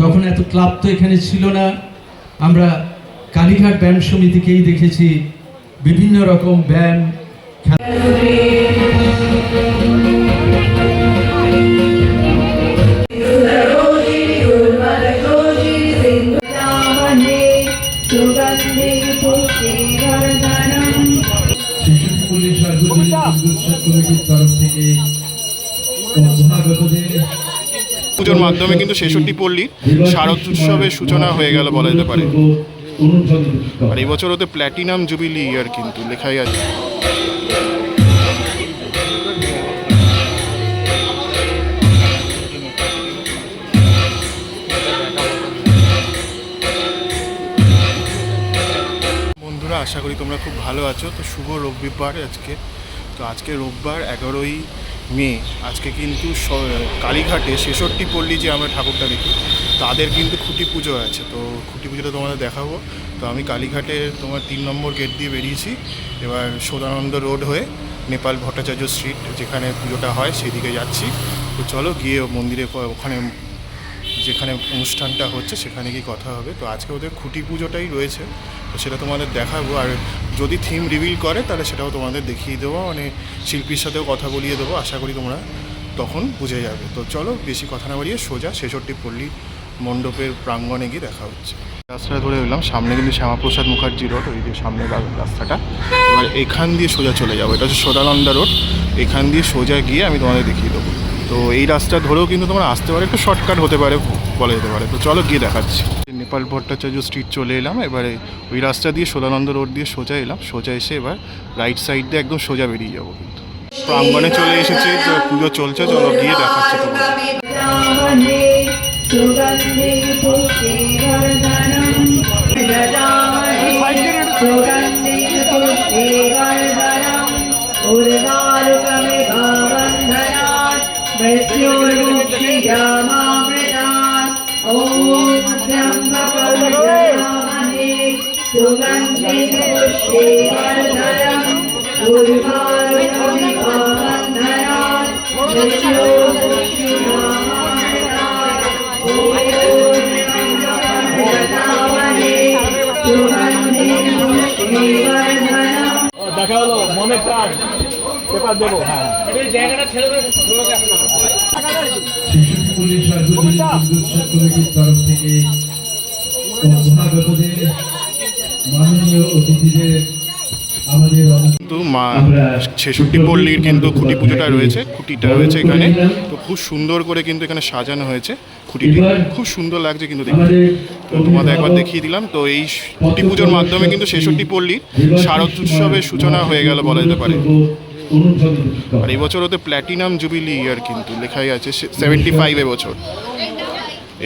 তখন এত ক্লাব তো এখানে ছিল না। আমরা কালীঘাট ব্যায়াম সমিতিকেই দেখেছি বিভিন্ন রকম ব্যায়াম পুজোর মাধ্যমে কিন্তু ৬৬ পল্লীর শারদ উৎসবের সূচনা হয়ে গেল বলা যেতে পারে। আর এই বছর ওতে প্ল্যাটিনাম জুবিলি ইয়ার কিন্তু লেখাই আছে। বন্ধুরা, আশা করি তোমরা খুব ভালো আছো। তো শুভ রবিবার আজকে। তো আজকে রোববার 11ই মে। আজকে কিন্তু কালীঘাটে ৬৬ পল্লী যে আমরা ঠাকুরটা দেখি তাদের কিন্তু খুঁটি পুজো আছে। তো খুঁটি পুজোটা তোমাদের দেখাবো। তো আমি কালীঘাটে তোমার 3 নম্বর গেট দিয়ে বেরিয়েছি। এবার সদানন্দ রোড হয়ে নেপাল ভট্টাচার্য স্ট্রিট যেখানে পুজোটা হয় সেদিকে যাচ্ছি। তো চলো গিয়ে মন্দিরে ওখানে যেখানে অনুষ্ঠানটা হচ্ছে সেখানে গিয়ে কথা হবে। তো আজকে ওদের খুঁটি পুজোটাই রয়েছে, তো সেটা তোমাদের দেখাবো। আর যদি থিম রিভিল করে তাহলে সেটাও তোমাদের দেখিয়ে দেবো, মানে শিল্পীর সাথেও কথা বলিয়ে দেবো। আশা করি তোমরা তখন বুঝে যাবে। তো চলো বেশি কথা না বাড়িয়ে সোজা ৬৬ পল্লী মণ্ডপের প্রাঙ্গণে গিয়ে দেখা হচ্ছে। রাস্তাটা ধরে এলাম, সামনে কিন্তু শ্যামাপ্রসাদ মুখার্জি রোড, ওই যে সামনে রাস্তাটা। এবার এখান দিয়ে সোজা চলে যাবো, এটা হচ্ছে সদানন্দা রোড। এখান দিয়ে সোজা গিয়ে আমি তোমাদের দেখিয়ে দেবো। তো এই রাস্তা ধরেও কিন্তু তোমরা আসতে পারে, একটু শর্টকাট হতে পারে বলা যেতে পারে। তো চলো গিয়ে দেখাচ্ছি। নেপাল ভট্টাচার্য স্ট্রিট চলে এলাম। এবারে ওই রাস্তা দিয়ে সদানন্দ রোড দিয়ে সোজা এলাম। সোজা এসে এবার রাইট সাইড দিয়ে একদম সোজা বেরিয়ে যাবো। কিন্তু প্রাঙ্গণে চলে এসেছি, তো পুজো চলছে, চলো গিয়ে দেখাচ্ছি তোমাদের। দেখা হলো মনে প্রাণ পেপার দেবো। হ্যাঁ জায়গাটা ছেড়ে কমিটির তরফ থেকে মাননীয় অতিথিদের আমাদের কিন্তু ৬৬ পল্লীর কিন্তু খুঁটি পুজোটা রয়েছে, খুঁটিটা রয়েছে এখানে। তো খুব সুন্দর করে কিন্তু এখানে সাজানো হয়েছে খুঁটিটি, খুব সুন্দর লাগছে কিন্তু দেখতে। তো তোমাদের একবার দেখিয়ে দিলাম। তো এই খুঁটি পুজোর মাধ্যমে কিন্তু ৬৬ পল্লীর শারদ উৎসবের সূচনা হয়ে গেল বলা যেতে পারে। আর এই বছর ওতে প্ল্যাটিনাম জুবিলি ইয়ার কিন্তু লেখাই আছে 75 এবছর।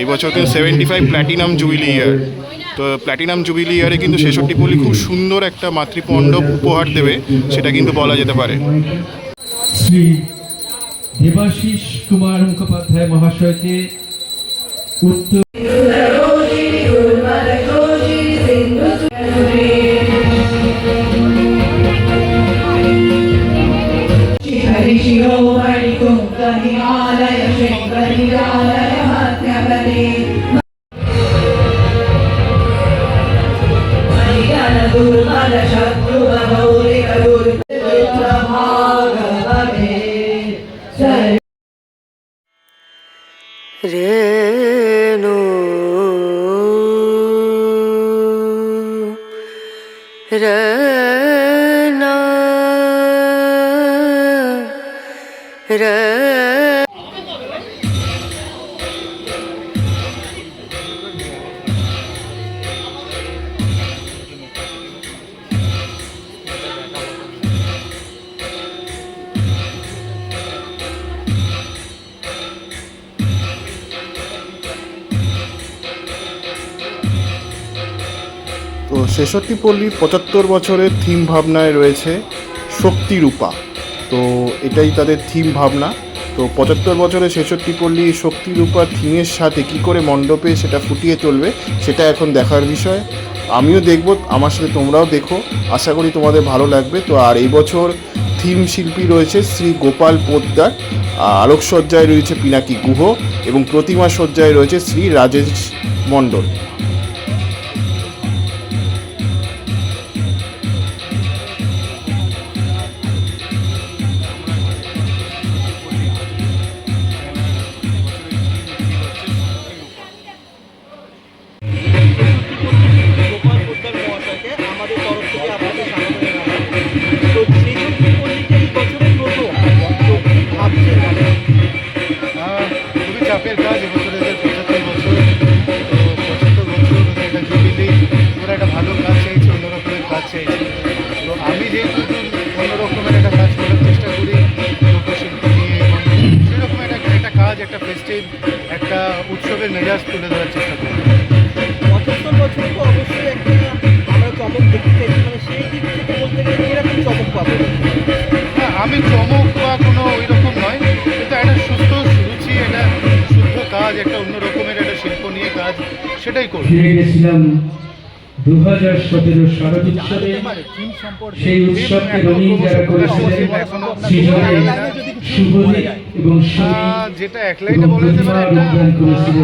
এই বছর কিন্তু 75 প্ল্যাটিনাম জুবিলি ইয়ার। তো প্ল্যাটিনাম জুবিলি ইয়ারে কিন্তু ৬৬ পল্লী খুব সুন্দর একটা মাতৃমণ্ডপ উপহার দেবে, সেটা কিন্তু বলা যেতে পারে। শ্রী দেবাশিস কুমার মুখোপাধ্যায় মহাশয়কে উত্তর রেণু রনা রে। তো ৬৬ পল্লীর ৭৫ বছরের থিম ভাবনায় রয়েছে শক্তিরূপা। তো এটাই তাদের থিম ভাবনা। তো ৭৫ বছরে ৬৬ পল্লী শক্তিরূপা থিমের সাথে কি করে মণ্ডপে সেটা ফুটিয়ে চলবে সেটা এখন দেখার বিষয়। আমিও দেখব, আমার সাথে তোমরাও দেখো, আশা করি তোমাদের ভালো লাগবে। তো আর এই বছর থিম শিল্পী রয়েছে শ্রী গোপাল পোদ্দার, আলোকসজ্জায় রয়েছে পিনাকি গুহ এবং প্রতিমা সজ্জায় রয়েছে শ্রী রাজেশ মণ্ডল। গোপাল পোদ্দার মহাশয়কে আমাদের তরফ থেকে আপনাদের স্বাগত জানাই। তো ছেষট্টি পল্লীতে এই বছরের প্রথম, তো কি ভাবছেন আপনারা? খুবই চাপের কাজ। এবছর এদের 75 বছর, তো 75 বছর ওদের একটা জুবিলি, ওরা একটা ভালো কাজ চাইছে, অন্য রকমের কাজ চাইছে। তো আমি যেহেতু অন্য রকমের একটা কাজ করার চেষ্টা করি লোকশিল্প নিয়ে, এবং সেরকম একটা কাজ, একটা ফেস্টিভ, একটা উৎসবের মেজাজ তুলে ধরার চেষ্টা করি। 75 বছর তো অবশ্যই একটা আমরা চমক দেখতে চাইছি, মানে সেই দিক থেকে বলতে গেলে এরকম চমক পাবো। হ্যাঁ, আমি চমক বা কোনো ওই রকম নয়, কিন্তু একটা সুস্থ রুচি, একটা শুদ্ধ কাজ, একটা অন্য রকমের একটা শিল্প নিয়ে কাজ, সেটাই করি। ফিরে গেছিলাম 2017 শারদোৎসবে। সেই উৎসবকে রঙিন যারা করেছিলেন সৃজনে শুভদীপ এবং যেটা এক লাইনে বলা যেতে পারে, একটা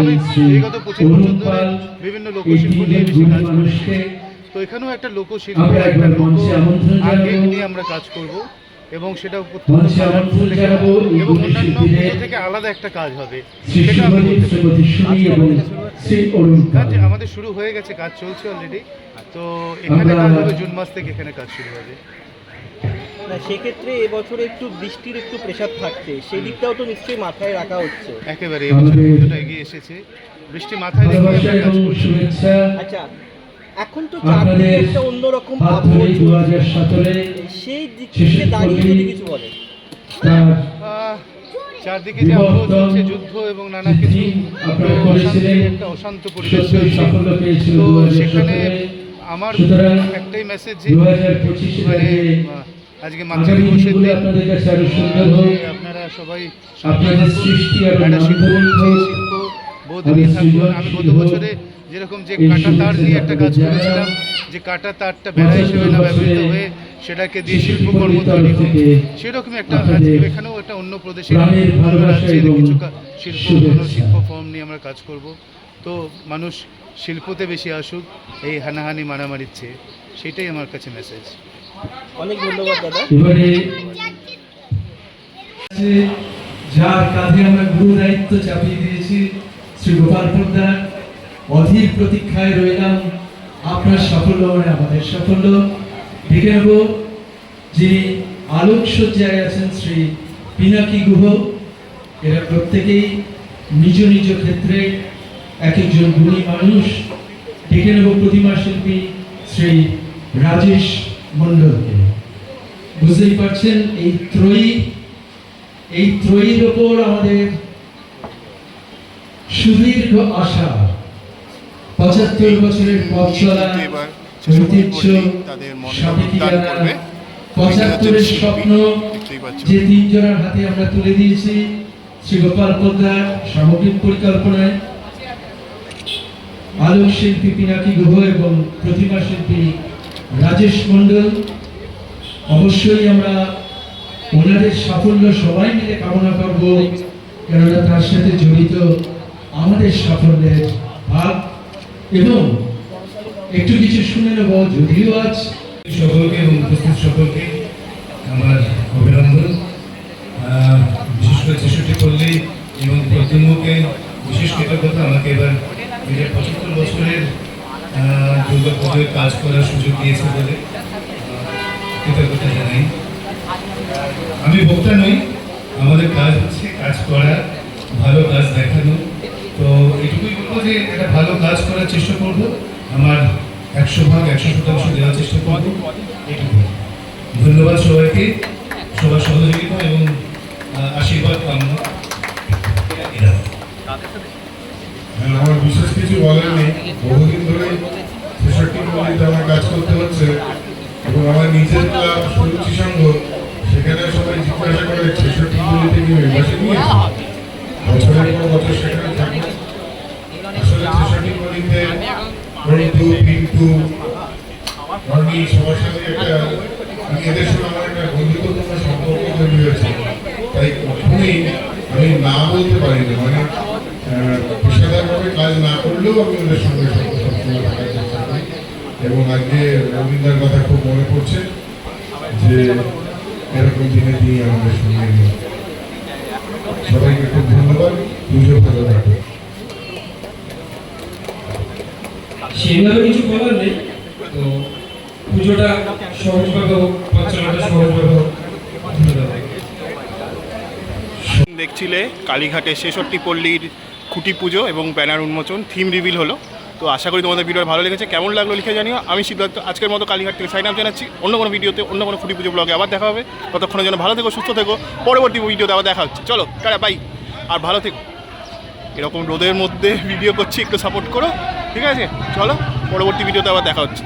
আমি বিগত 25 বছর ধরে বিভিন্ন লোকশিল্প নিয়ে বেশি কাজ করছি। তো এখানেও একটা লোকশিল্প, একটা লোক আঙ্গিক নিয়ে আমরা কাজ করব, এবং সেটা অত্যন্ত কালারফুল এবং অন্যান্য পুজো থেকে আলাদা একটা কাজ হবে, সেটা আমি বলতে পারি। কাজ আমাদের শুরু হয়ে গেছে, কাজ চলছে অলরেডি। তো এখানে কাজ হবে, জুন মাস থেকে এখানে কাজ শুরু হবে। না, সেক্ষেত্রে এবছরে একটু বৃষ্টির একটু প্রেশার থাকছে, সেই দিকটাও তো নিশ্চয়ই মাথায় রাখা হচ্ছে। একেবারে এবছর পুজোটা এগিয়ে এসেছে, বৃষ্টি মাথায় রেখে আমরা কাজ করছি। আচ্ছা, এখন তো চারদিকে একটা অন্যরকম আবহাওয়া চলছে, সেই দিক থেকে দাঁড়িয়ে যদি কিছু বলে। চারদিকে যে আবহাওয়া চলছে, যুদ্ধ এবং নানা কিছু, একটা অশান্ত পরিবেশ চলছে। তো সেখানে আমার একটাই মেসেজ, যে মানে আজকে মাতৃদিবসের দিন, আপনারা সবাই একটা শিল্প বোধ নিয়ে থাকুন। আমি গত বছরে যেরকম যে কাটা তার নিয়ে একটা কাজ করেছিলাম, যে কাটা তারটা বেড়া হিসেবে না ব্যবহৃত হয়ে সেটাকে দিয়ে শিল্পকর্ম তৈরি হোক, সেরকমই একটা এখানেও একটা অন্য প্রদেশের রাজ্যের কিছু শিল্প ফর্ম নিয়ে আমরা কাজ করব। তো মানুষ শিল্পতে বেশি আসুক, এই হানাহানি মারামারির চেয়ে, সেটাই আমার কাছে মেসেজ। অনেক ধন্যবাদ দাদা। এবারে যার কাঁধে আমরা গুরু দায়িত্ব চাপিয়ে দিয়েছি শ্রী গোপাল পোদ্দার, অধীর প্রতীক্ষায় রইলাম আপনার সাফল্য, মানে আমাদের সাফল্য। ডেকে নেব যিনি আলোকসজ্জায় আছেন শ্রী পিনাকি গুহ। এরা প্রত্যেকেই নিজ নিজ ক্ষেত্রে এক একজন গুণী মানুষ। ডেকে নেব প্রতিমা শিল্পী শ্রী রাজেশ মণ্ডলকে। বুঝতেই পারছেন এই ত্রয়ীর ওপর আমাদের সুদীর্ঘ আশা, 75 বছরের পথ চলা, ঐতিহ্য, সাবেকিয়ানা, 75-এর স্বপ্ন যে তিনজনের হাতে আমরা তুলে দিয়েছি শ্রী গোপাল পোদ্দার সামগ্রিক পরিকল্পনায়। আলোক শিল্পী পিনাকি গুহ এবং প্রতিমা শিল্পী রাজেশ মণ্ডল। অবশ্যই আমরা ওনাদের সাফল্য সবাই মিলে কামনা করব, কেননা তার সাথে জড়িত আমাদের সাফল্যের ভাগ। এবং একটু কিছু শুনে নেব, যদিও আজ সকলকে এবং উপস্থিত সকলকে আমার অভিনন্দন। বিশেষ করে 66 পল্লী এবং প্রতিমুখে বিশেষ কৃতজ্ঞতা, আমাকে এবার নিজের 75 বছরের দুর্গাপুজোয় কাজ করার সুযোগ দিয়েছে বলে কৃতজ্ঞতা জানাই। আমি বক্তা নই, আমাদের কাজ হচ্ছে কাজ করা, ভালো কাজ দেখানো। তো এটুকুই বলবো যে একটা ভালো কাজ করার চেষ্টা করব, আমার 100% দেওয়ার চেষ্টা করব, এটুকু। ধন্যবাদ সবাইকে, সবার সহযোগিতা এবং আশীর্বাদ কামনা। আমার বিশেষ কিছু বলার নেই, বহুদিন ধরে 66 পল্লীতে আমার কাজ করতে হচ্ছে, এবং আমার নিজের ক্লাব সুরুচি সংঘ, সেখানে সবাই জিজ্ঞাসা করে 66 পল্লীতে কি মেম্বারশিপ নিয়েছে, বছরের পর বছর সেখানে থাকি। আসলে 66 পল্লীতে রন্তু, পিন্টু, রনি সবার সাথে একটা আমি এদের সঙ্গে আমার একটা বন্ধুত্বপূর্ণ সম্পর্ক তৈরি হয়েছে, তাই কখনোই আমি না বলতে পারি না। মানে পেশাদারভাবে কাজ না করলেও আমি ওদের সঙ্গে সবসময় থাকার চেষ্টা করি। এবং আজকে রবীন্দ্রের কথা খুব মনে পড়ছে যে এরকম দিনে দিয়ে আমাদের সঙ্গে নিয়ে। সবাইকে খুব ধন্যবাদ। পুজো ভালো থাকবে। সেভাবে কিছু বলার নেই। তো পুজোটা সহজভাবে হোক, পরিচালনাটা সহজভাবে হোক। ধন্যবাদ। দেখছিলে কালীঘাটে ৬৬ পল্লীর খুঁটি পুজো এবং ব্যানার উন্মোচন, থিম রিভিল হলো। তো আশা করি তোমাদের ভিডিও ভালো লেগেছে। কেমন লাগলো লিখে জানিও। আমি সিদ্ধার্থ আজকের মতো কালীঘাট থেকে সাইন আপ জানাচ্ছি। অন্য কোনো ভিডিওতে, অন্য কোনো খুঁটি পুজো ব্লগে আবার দেখা হবে। ততক্ষণের জন্য ভালো থেকো, সুস্থ থেকো। পরবর্তী ভিডিওতে আবার দেখা হচ্ছে। চলো টাটা, বাই। আর ভালো থেকো। এরকম রোদের মধ্যে ভিডিও করছি, একটু সাপোর্ট করো, ঠিক আছে? চলো পরবর্তী ভিডিওতে আবার দেখা হচ্ছে।